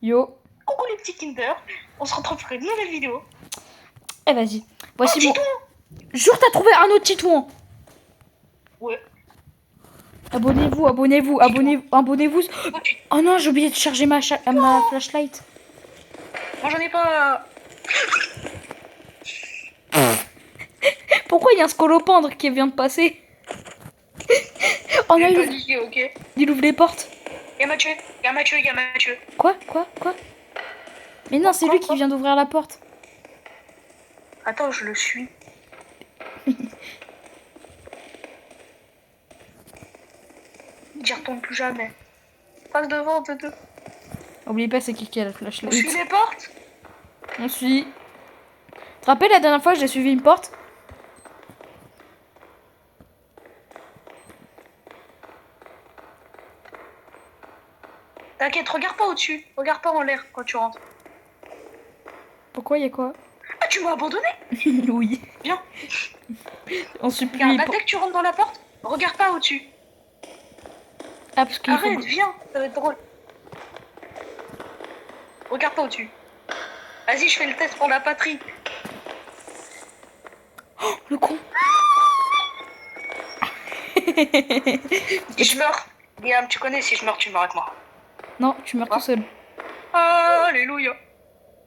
Yo. Coucou les petits Kinder, on se retrouve pour une nouvelle vidéo. Eh vas-y. Voici mon... Titouan. Jure t'as trouvé un autre Titouan. Ouais. Abonnez-vous, abonnez-vous, abonnez-vous. Oh non, j'ai oublié de charger ma flashlight. Moi j'en ai pas. Pourquoi il y a un scolopendre qui vient de passer? Oh non, J'ai pas dit, ok. il ouvre les portes. Y'a Mathieu, y'a Mathieu, y'a Mathieu. Quoi? Mais non, c'est lui qui Quoi vient d'ouvrir la porte. Attends, je le suis. J'y retourne plus jamais. Passe devant, de deux. Oubliez pas, c'est qui a la On flashlight. suit les portes. On suit. Tu te rappelles la dernière fois j'ai suivi une porte? T'inquiète, regarde pas au-dessus. Regarde pas en l'air quand tu rentres. Pourquoi, il y a quoi? Ah, tu m'as abandonné. Oui. Viens. On supplie. Regarde, là, dès que tu rentres dans la porte, regarde pas au-dessus. Ah, parce qu'il Arrête, faut... viens, ça va être drôle. Regarde pas au-dessus. Vas-y, je fais le test pour la patrie. Oh, le con. Si je meurs, Liam, tu connais, si je meurs, tu meurs avec moi. Non, tu meurs tout seul. Alléluia.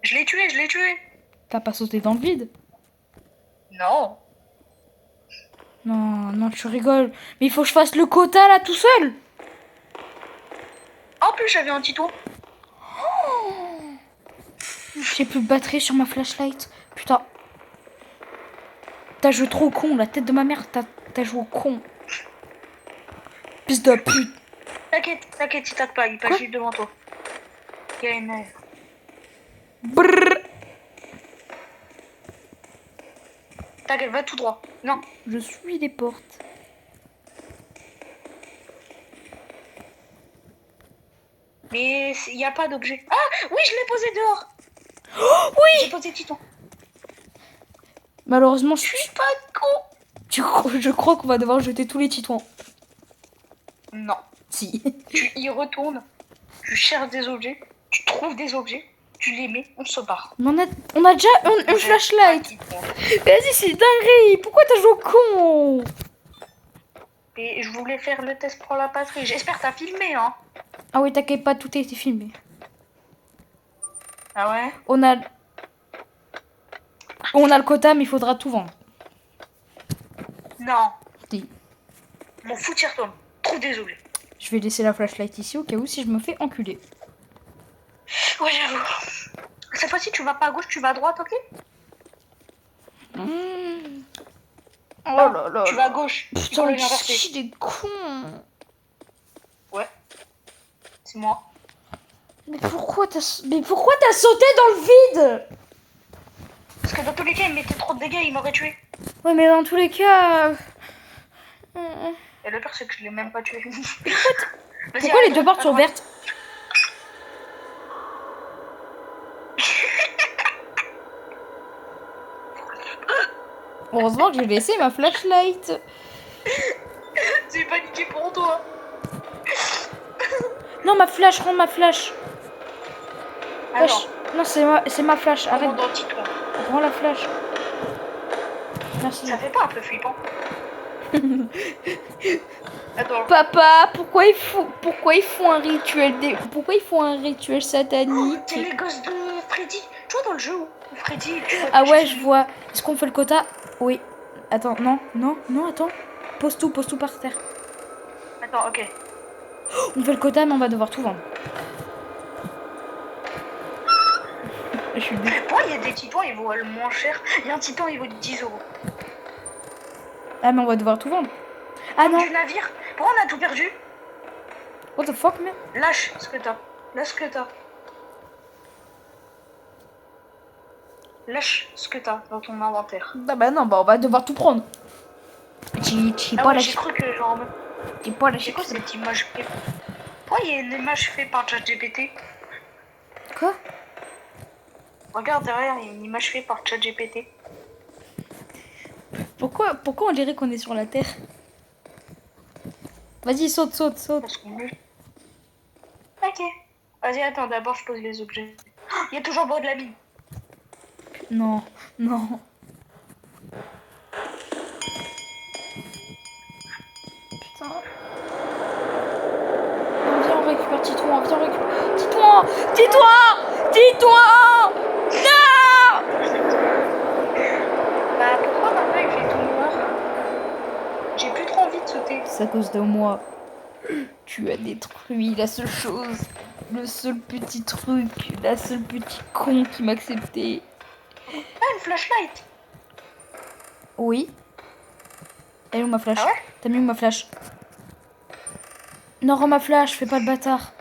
Je l'ai tué, je l'ai tué. T'as pas sauté dans le vide? Non. Non, non, tu rigoles. Mais il faut que je fasse le quota là tout seul. En plus, j'avais un Titouan. J'ai plus de batterie sur ma flashlight. Putain. T'as joué trop con, la tête de ma mère, t'as joué au con. Pisse de pute. T'inquiète, il tape pas, il passe juste devant toi. Il y a une... Brrr. T'inquiète, va tout droit. Non. Je suis les portes. Mais il n'y a pas d'objet. Ah oui, je l'ai posé dehors. Oh oui. J'ai posé Titon. Malheureusement, Je suis pas con. Je crois qu'on va devoir jeter tous les titouans. Non. Si. Tu y retournes, tu cherches des objets, tu trouves des objets, tu les mets, on se barre. Mais on a déjà une flashlight. Vas-y, c'est dinguerie. Pourquoi t'as joué au con? Et je voulais faire le test pour la patrie. J'espère que t'as filmé, hein. Ah oui, t'inquiète pas, tout a été filmé. Ah ouais? On a le quota, mais il faudra tout vendre. Non. Si. Mon fou t'y retourne. Trop désolé. Je vais laisser la flashlight ici au cas où si je me fais enculer. Ouais, j'avoue. Cette fois-ci, tu vas pas à gauche, tu vas à droite, ok? Oh Non, là là. tu vas à gauche. Putain, le lien inversé. qui des cons. Ouais. C'est moi. Mais pourquoi t'as sauté dans le vide? Parce que dans tous les cas, il mettait trop de dégâts, il m'aurait tué. Ouais, mais dans tous les cas... Et le pire, c'est que je l'ai même pas tué. Pourquoi les deux portes sont vertes? Heureusement que j'ai laissé ma flashlight. J'ai paniqué pour toi. Non, ma flash, rends ma flash. Alors, non, c'est ma flash. Arrête. Rends la flash. Merci. Ça fait pas un peu flippant? Attends. Papa, pourquoi ils font un rituel pourquoi ils font un rituel satanique? C'est les gosses de Freddy. Tu vois dans le jeu où Freddy... Ah ouais, je vois. Est-ce qu'on fait le quota? Oui. Attends, non, attends. Pose tout par terre. Attends, ok. On fait le quota, mais on va devoir tout vendre. Je suis désolée. Pourquoi il y a des titans, ils vaut le moins cher? Il y a un titan, il vaut 10 euros. Ah, mais on va devoir tout vendre. Ah non. Du navire. Pourquoi on a tout perdu? What the fuck, man? Lâche ce que t'as. Lâche ce que t'as. Lâche ce que t'as dans ton inventaire. Bah non, on va devoir tout prendre. J'ai Ah pas ouais, la j'ai cru que genre... J'ai pas la C'est quoi cette image faite? Pourquoi il y a une image faite par ChatGPT? Quoi? Regarde derrière, il y a une image faite par ChatGPT. Pourquoi on dirait qu'on est sur la Terre? Vas-y, saute. Parce qu'on est... Ok. Vas-y, attends, d'abord je pose les objets. Il y a toujours beau de la mine. Non, non. Putain. Viens, on récupère Titouan, viens, on récupère. Titouan! Titouan! Titouan! Non! Bah pourquoi maintenant il fait tout noir? J'ai plus trop envie de sauter. C'est à cause de moi. Tu as détruit la seule chose, le seul petit truc, la seule petit con qui m'a accepté. Ah, une flashlight. Oui. Elle est où ma flash? Ah ouais? T'as mis où ma flash? Non, rends ma flash, fais pas le bâtard.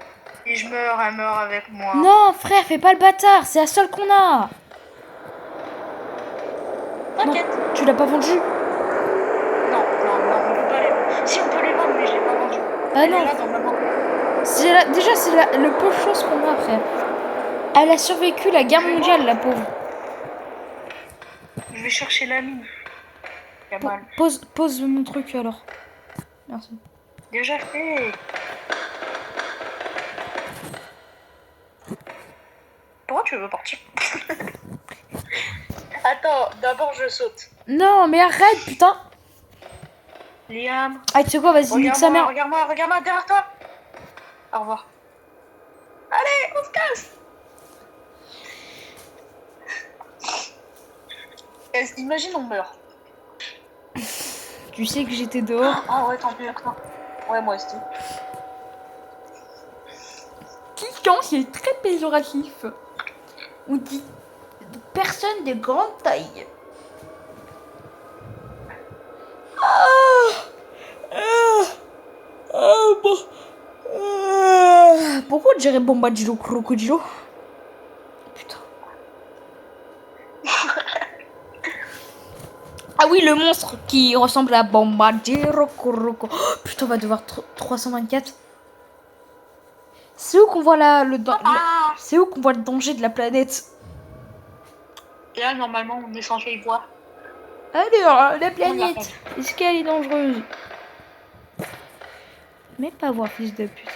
Et je meurs, elle meurt avec moi. Non, frère, fais pas le bâtard, c'est la seule qu'on a. T'inquiète. Non, tu l'as pas vendue? Non, on peut pas les vendre. Si, on peut les vendre, mais je l'ai pas vendu. Ah Elle non. est là dans ma main. Déjà, c'est le peu de choses qu'on a, frère. Elle a survécu la guerre mondiale, la pauvre. Je vais chercher la mine. Y a mal. Pose mon truc alors. Merci. Déjà fait. Pourquoi tu veux partir? Attends, d'abord je saute. Non, mais arrête, putain. Liam. Ah, tu sais quoi, vas-y, nique sa mère. Regarde-moi, derrière toi. Au revoir. Allez, on se casse. Imagine on meurt. Tu sais que j'étais dehors. Ah ouais, tant pis que toi. Ouais, moi aussi. Cliquant, c'est très péjoratif. On dit personne de grande taille. Bon. Pourquoi on dirait Bombadillo Crocodilo? Putain. Ah oui, le monstre qui ressemble à Bombadillo Crocodilo. Oh, putain, on va devoir 324. C'est où qu'on voit c'est où qu'on voit le danger de la planète? Et là, normalement, on est censé y voir. Alors, la planète, est-ce qu'elle est dangereuse? Mais pas voir, fils de pute.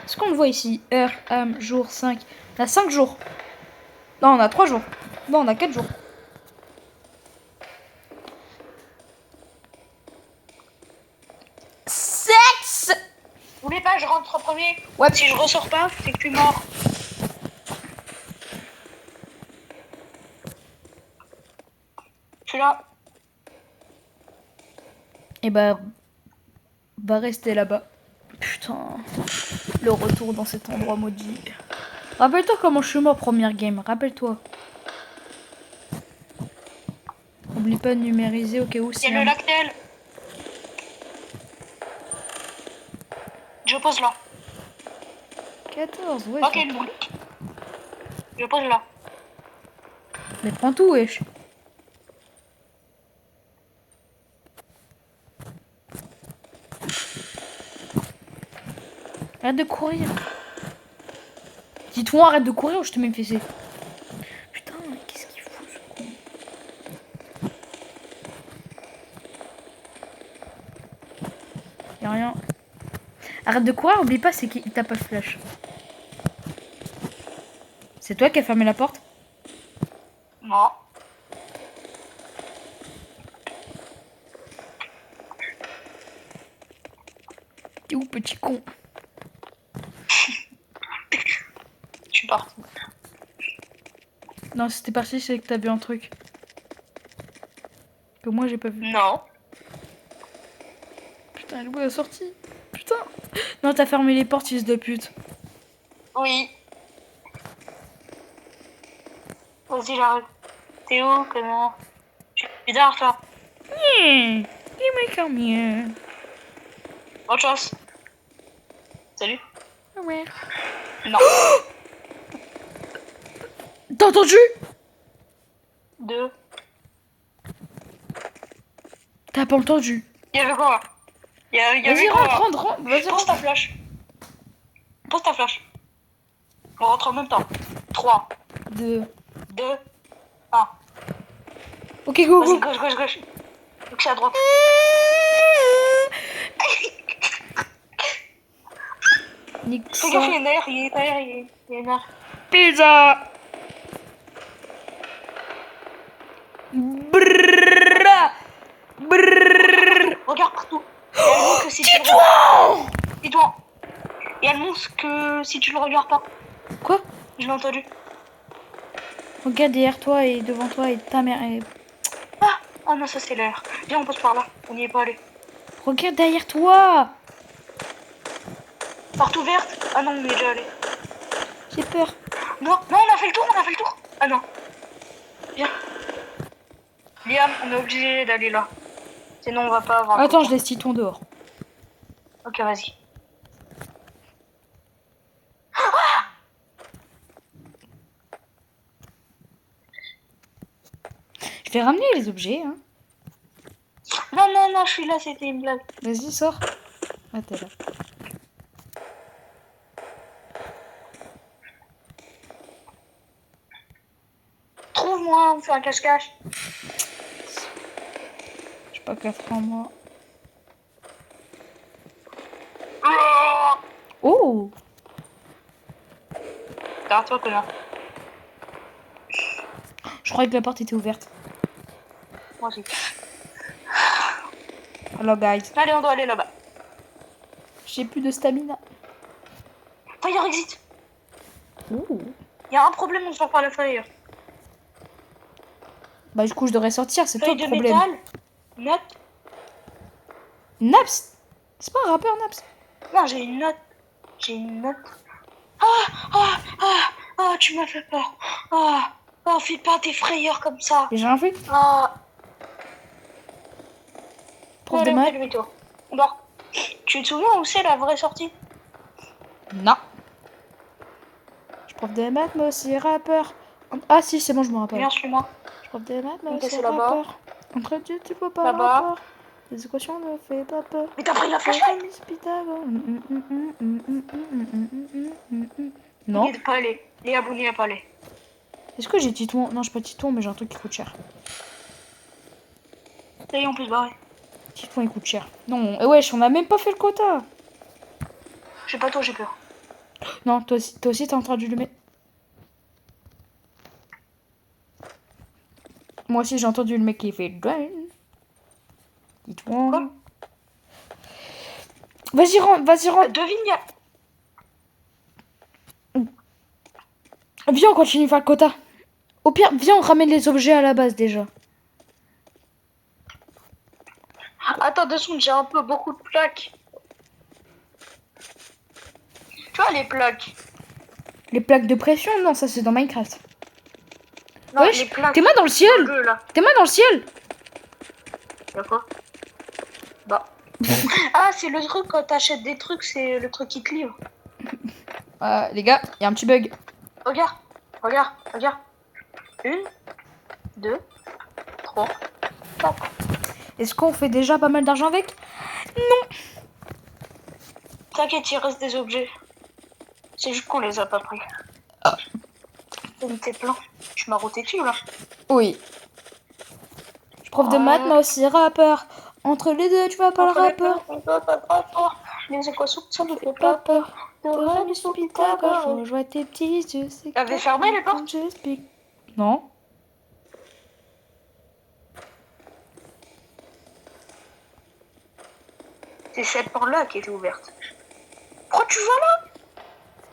Est-ce qu'on le voit ici? Heure, âme, jour, 5. On a 5 jours. Non, on a 3 jours. Non, on a 4 jours. Sexe! Vous voulez pas, je rentre en premier? Ouais. Si je ressors pas, c'est que tu es mort. Je suis là. Et bah, va rester là-bas. Putain, le retour dans cet endroit maudit. Rappelle-toi comment je suis mort première game, rappelle-toi. N'oublie pas de numériser au cas où Il y c'est a le lactel. Je pose là. 14, ouais. Ok, une boule. Je pose là. Mais prends tout, wesh. Arrête de courir. Dis-toi, arrête de courir ou je te mets une fessée. Putain, qu'est-ce qu'il fout ce con? Y'a rien. Arrête de courir, oublie pas, c'est qu'il t'a pas de flash. C'est toi qui as fermé la porte? Non. T'es où, petit con? Je suis parti. Non, si t'es parti, c'est que t'as vu un truc. Que moi, j'ai pas vu. Non. Putain, elle est sortie. Putain. Non, t'as fermé les portes, fils de pute. Oui. Vas-y, j'arrive. T'es où, comment? Je suis derrière toi. Yeah. Give me come here. Bonne chance. Salut. Ouais. Non. T'as entendu? 2. T'as pas entendu? Il y avait quoi? Il y Vas-y, avait quoi? rentre. Vas-y, Pose rentre. ta flash. Pose ta flash. On rentre en même temps. 3, 2. 2, 1. Ok, go, Vas-y, go. gauche. Donc c'est à droite. Nique Fais gaffe, ça. il y a une air, il y a une air, il y a une air. Pizza. Brrrra. Brrrra. Regarde partout. Il y a le mot que si tu le Titouan. regardes. Dis-toi. Il y a le mot que si tu le regardes pas. Quoi? Je l'ai entendu. Regarde derrière toi et devant toi et ta mère. Ah, oh non, ça c'est l'air. Viens, on passe par là. On n'y est pas allé. Regarde derrière toi. Porte ouverte. Ah non, on y est déjà allé. J'ai peur. Non, non, on a fait le tour, on a fait le tour. Ah non. Viens. Liam, on est obligé d'aller là. Sinon, on va pas avoir. Attends, je laisse Titon dehors. Ok, vas-y. Je vais ramener les objets. Hein. Non, non, non, je suis là, c'était une blague. Vas-y, sors. Ah, t'es là. Trouve-moi, on fait un cache-cache. J'ai pas 4 ans, moi. Oh! Regarde-toi, connard. Je croyais que la porte était ouverte. Moi aussi. Alors, guys, Allez, on doit aller là-bas. j'ai plus de stamina. Fire exit. Ouh. Il y a un problème, on sort par le fire. Bah, du coup, je devrais sortir, c'est toi Feuille le de problème. métal. Note. Naps! C'est pas un rappeur, Naps? Non, j'ai une note. J'ai une note. Ah, tu m'as fait peur. Fais pas tes frayeurs comme ça. Et j'ai rien fait. Ah, Prof de allez, on fait maths? demi-tour. On dort. Tu te souviens où c'est la vraie sortie? Non. Je suis prof de maths, mais aussi rappeur. Ah, si, c'est bon, je me rappelle. Viens, suis-moi. Je suis prof de maths, mais Ok, aussi c'est là-bas. rappeur. Entre Dieu, tu peux pas Là-bas. rapport. Les équations ne fait pas peur. Mais t'as pris la flashlight? Pythagore. On Non. n'y est pas allé. Léa, on n'y est pas allé. Est-ce que j'ai Titon? Non, j'ai pas Titon, mais j'ai un truc qui coûte cher. Ça y est, on peut se barrer. Titon, il coûte cher. Non, et wesh, on a même pas fait le quota. Je sais pas, toi, j'ai peur. Non, toi aussi t'as entendu le mec. Moi aussi, j'ai entendu le mec qui fait drain. Titon. Quoi? Vas-y, rentre, vas-y, rentre. Devine, il y a... Viens, on continue faire le quota. Au pire, viens, on ramène les objets à la base déjà. Attends 2 secondes, j'ai un peu beaucoup de plaques. Tu vois les plaques? Les plaques de pression, non, ça c'est dans Minecraft. Non, Wesh, les plaques. tes mains dans le Dans ciel. le jeu, là. Tes mains dans le ciel. Y'a quoi? Bah. Ah, c'est le truc quand t'achètes des trucs, c'est le truc qui te livre. Les gars, il y a un petit bug. Regarde, regarde, regarde. 1, 2, 3, 4. Est-ce qu'on fait déjà pas mal d'argent avec? T'inquiète, il reste des objets. C'est juste qu'on les a pas pris. T'es plein. Tu m'as roté dessus là. Oui. Je suis prof de maths, mais aussi rappeur. Entre les deux, tu vas pas le rappeur. Les équations, ça ne fait Fais pas pas peur. peur. De T'auras Rami du sous Pythagore. Pythagore. Faut jouer tes petits yeux. C'est T'avais fermé les portes? Non. C'est cette porte-là qui était ouverte. Pourquoi tu vas là?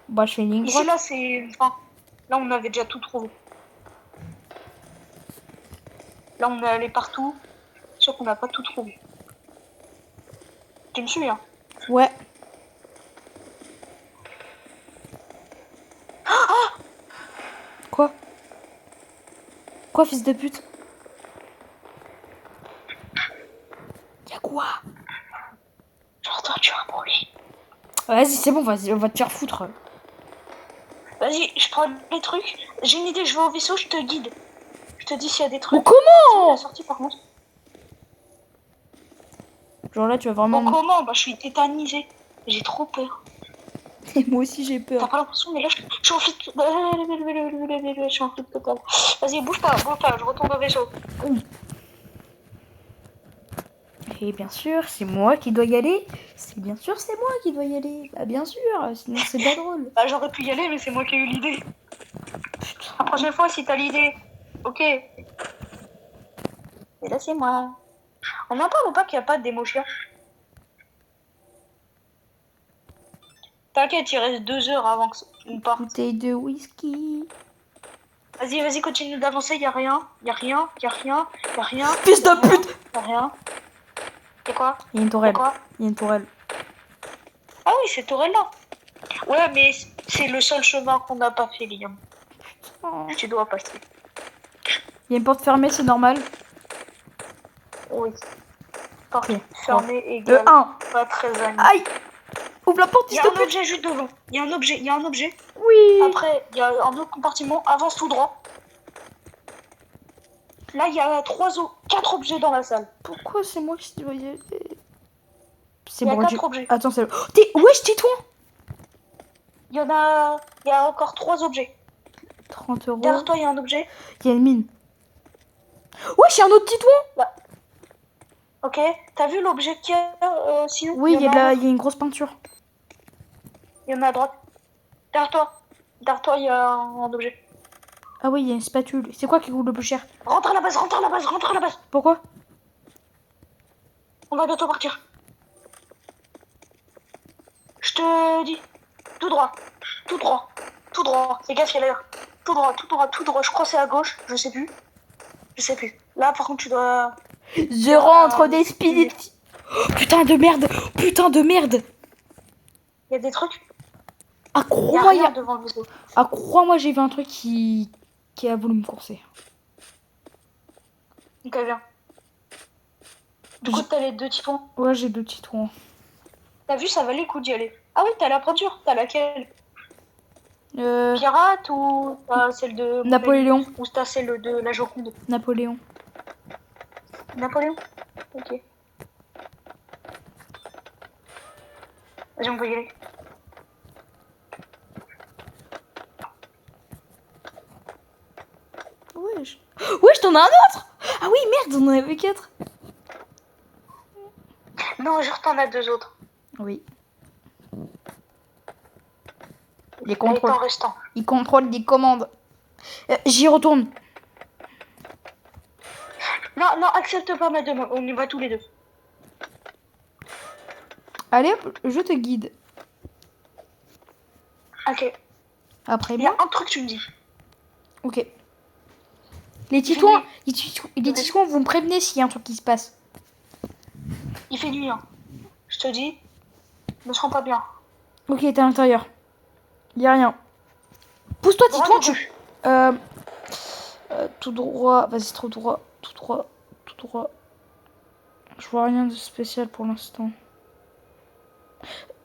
Bah, je fais une ligne Ici, droite. là, c'est une fin. Là, on avait déjà tout trouvé. Là, on est allé partout. Sauf qu'on n'a pas tout trouvé. Tu me suis, hein? Ouais. Quoi? Quoi, fils de pute? Y'a quoi? J'ai entendu un bruit. Vas-y, c'est bon, vas-y, on va te faire foutre. Vas-y, je prends les trucs. J'ai une idée, je vais au vaisseau, je te guide. Je te dis s'il y a des trucs. Oh, comment? La sortie, par contre. Genre là, tu vas vraiment... Bon, comment? Bah, je suis tétanisée. J'ai trop peur. Et moi aussi, j'ai T'as peur. pas l'impression, mais là, je suis en flip. Je suis en flip total. Vas-y, bouge pas, je retourne au vaisseau. Et bien sûr, c'est moi qui dois y aller. C'est bien sûr, c'est moi qui dois y aller. Bah bien sûr, sinon c'est pas drôle. Bah, j'aurais pu y aller, mais c'est moi qui ai eu l'idée. La prochaine fois, si t'as l'idée, ok. Et là, c'est moi. On en parle ou pas qu'il n'y a pas de démo chien? T'inquiète, il reste 2 heures avant qu'on parte. Bouteille de whisky. Vas-y, continue d'avancer, y'a rien. Y'a rien. Fils de pute! Y'a rien. Y'a quoi? Il y a une tourelle. Quoi? Il y a une tourelle. Ah oui, c'est Torel là. Ouais, mais c'est le seul chemin qu'on n'a pas fait, Liam. Oh. Tu dois passer. Il y a une porte fermée, c'est normal. Oui. Porte Ok. fermée égale 1. pas très amis. Aïe! Ouvre la porte, Il s'il y a te un plaît. objet juste devant. Il y a un objet. Oui. Après, il y a un autre compartiment. Avance tout droit. Là, il y a 4 objets dans la salle. Pourquoi c'est moi qui dois y aller? C'est Il y a bon, 4 objets. Attends, c'est... Oh, wesh, tais-toi! Il y a encore 3 objets. 30 euros. Derrière toi, il y a un objet. Il y a une mine. Wesh, il y a un autre titouan! Ok. T'as vu l'objet qu'il y a sinon? Oui, il y en a a une grosse peinture. Il y en a à droite. Derrière toi, il y a un objet. Ah oui, il y a une spatule. C'est quoi qui coûte le plus cher? Rentre à la base. Pourquoi? On va bientôt partir. Je te dis. Tout droit. Fais gaffe, il y a l'air. Tout droit. Je crois que c'est à gauche. Je sais plus. Là, par contre, tu dois... Je rentre des spirits. Oh, putain de merde! Il y a des trucs. Ah, Il y a crois-moi, rien devant le vaisseau. j'ai vu un truc qui a voulu me courser. Ok, viens. Du coup, t'as les 2 titans. Ouais, j'ai 2 titouans. T'as vu, ça valait le coup d'y aller. Ah oui, t'as la peinture. T'as laquelle? Euh... Pirate ou t'as celle de... Napoléon. Ou t'as celle de la Joconde? Napoléon. Ok. Vas-y, on peut y aller. Wesh, t'en as un autre! Ah oui, merde, on en avait 4. Non, je t'en as 2 autres. Oui. Et t'en restant. Il contrôle les commandes. J'y retourne. Non, accepte pas ma demande. On y va tous les deux. Allez, hop, je te guide. Ok. Après Il y a moi. un truc, tu me dis. Ok. Les titouans vous me prévenez s'il y a un truc qui se passe. Il fait nuit, hein. Je te dis. Ne se rend pas bien. Ok, t'es à l'intérieur. Y a rien. Pousse-toi, titouan, tu... tout droit. Vas-y, tout droit. Je vois rien de spécial pour l'instant.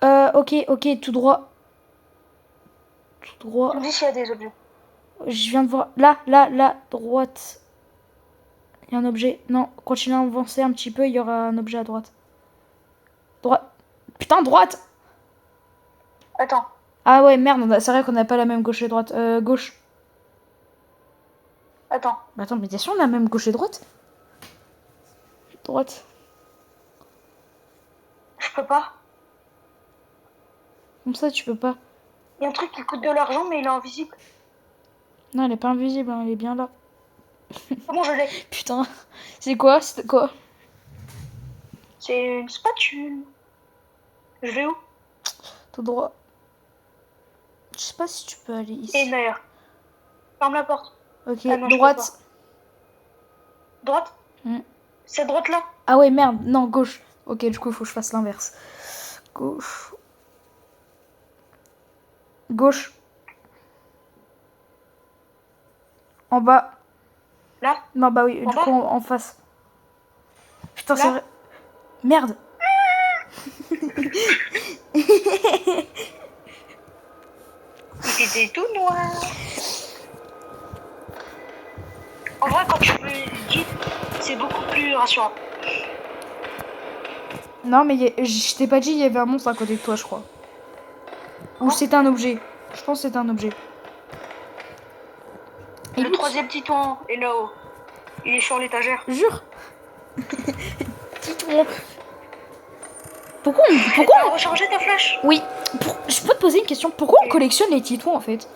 Ok, tout droit. Tu me dis s'il y a des objets. Je viens de voir. Là, droite. Il y a un objet. Non, continue à avancer un petit peu, il y aura un objet à droite. Droite. Putain, droite! Attends. Ah ouais, merde, c'est vrai qu'on n'a pas la même gauche et droite. Gauche. Attends. Bah attends, mais bien sûr, on a la même gauche et droite. Droite. Je peux pas. Comme ça, tu peux pas. Il y a un truc qui coûte de l'argent, mais il est invisible. Non, elle est pas invisible, hein, elle est bien là. Comment je l'ai? Putain, c'est quoi? C'était quoi? C'est une spatule. Je vais où? Tout droit. Je sais pas si tu peux aller ici. Et d'ailleurs. Ferme la porte. Ok, Ah non, je peux droite. Droite? Cette droite là? Ah ouais, merde, non, gauche. Ok, du coup, il faut que je fasse l'inverse. Gauche. Gauche. En bas. Là? Non, bah oui, En du bas coup, en face. Putain, Là c'est vrai. Merde. Il était tout noir. En vrai, quand tu me dis, c'est beaucoup plus rassurant. Non, mais je t'ai pas dit, il y avait un monstre à côté de toi, je crois. Ou c'est un objet. Je pense que c'est un objet. Le troisième titan est là-haut. Il est sur l'étagère. Jure. Titouan. Pourquoi on... T'as Pourquoi rechargé ta flash? Oui. Je peux te poser une question. Pourquoi on collectionne les titons en fait?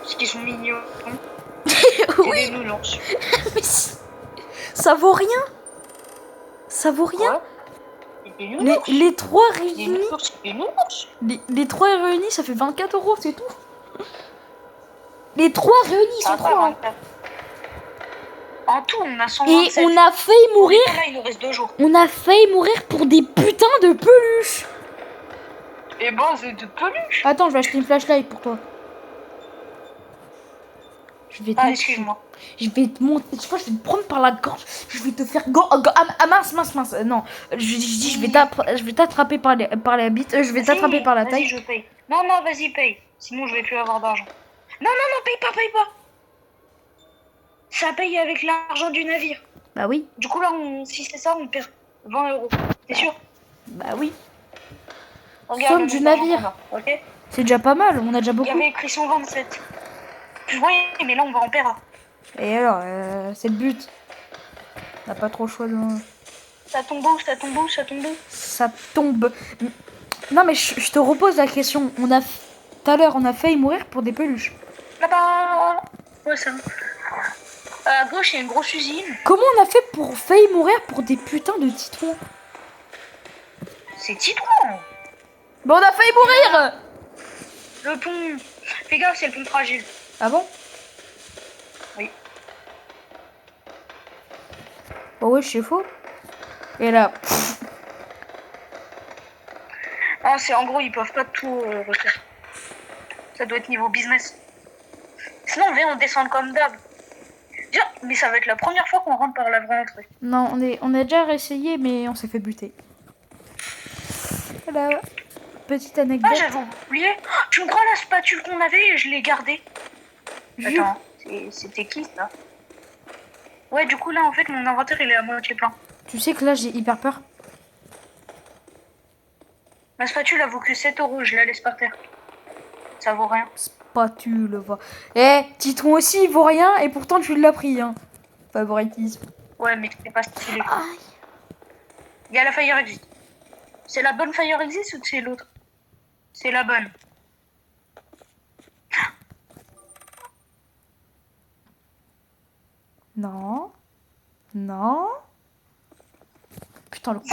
Parce qu'ils sont mignons. Oui. C'est des nounours. Mais ça vaut rien. Ça vaut rien. Quoi? C'est des nounours. Les trois Des réunis. nounours, c'est des nounours. Les trois réunis, ça fait 24 €, c'est tout. Les trois réunis, ils Ça sont va pas, trois. Hein. 24. En tout, on a Et 127. on a failli mourir. Là, il nous reste 2 jours. On a failli mourir pour des putains de peluches. Et bon, c'est de peluche. Attends, je vais acheter une flashlight pour toi. Je vais te Ah, montrer. excuse-moi. Je vais te montrer. Je sais pas, je vais te prendre par la gorge. Je vais te faire mince. Non, je dis, je vais t'attraper par la bite. Je vais t'attraper par la Vas-y, taille. je paye. Non, vas-y, paye. Sinon, je vais plus avoir d'argent. Non, paye pas. Ça paye avec l'argent du navire. Bah oui. Du coup, là, si c'est ça, on perd 20 €. T'es sûr? Bah oui. Regarde Somme le du nombre d'argent navire. qu'on a, ok? C'est déjà pas mal. On a déjà Il y beaucoup. avait écrit 127. Je voyais, mais là, on va en perdre. Et alors, c'est le but. On n'a pas trop le choix de. Ça tombe où? Ça tombe. Non, mais je te repose la question. Tout à l'heure, on a failli mourir pour des peluches. Là-bas. Ouais, ça. À gauche, il y a une grosse usine. Comment on a fait pour failli mourir pour des putains de titrons? C'est Titouan. Bon, on a failli mourir. Le pont. Fais gaffe, c'est le pont fragile. Ah bon? Oui. Bah ouais, c'est faux. Et là, Ah, c'est en gros, ils peuvent pas tout refaire. Ça doit être niveau business. Sinon, on descend comme d'hab. Tiens, mais ça va être la première fois qu'on rentre par la vraie entrée. non, on a déjà réessayé, mais on s'est fait buter. Voilà, petite anecdote. Ah, j'avais oublié. Oh, tu me crois la spatule qu'on avait et je l'ai gardée? Ju- Attends, c'était qui ça? Ouais, du coup, là, en fait, mon inventaire, il est à moitié plein. Tu sais que là, j'ai hyper peur. Ma spatule, elle vaut que 7 €. Je la laisse par terre. Ça vaut rien. Spatule, va. Eh, Titron aussi, il vaut rien, et pourtant tu l'as pris, hein. Favoritisme. Ouais, mais c'est pas stylé. Aïe. Il y a la Fire Exit. C'est la bonne Fire Exit ou c'est l'autre? C'est la bonne. Non. Non. Putain, le con.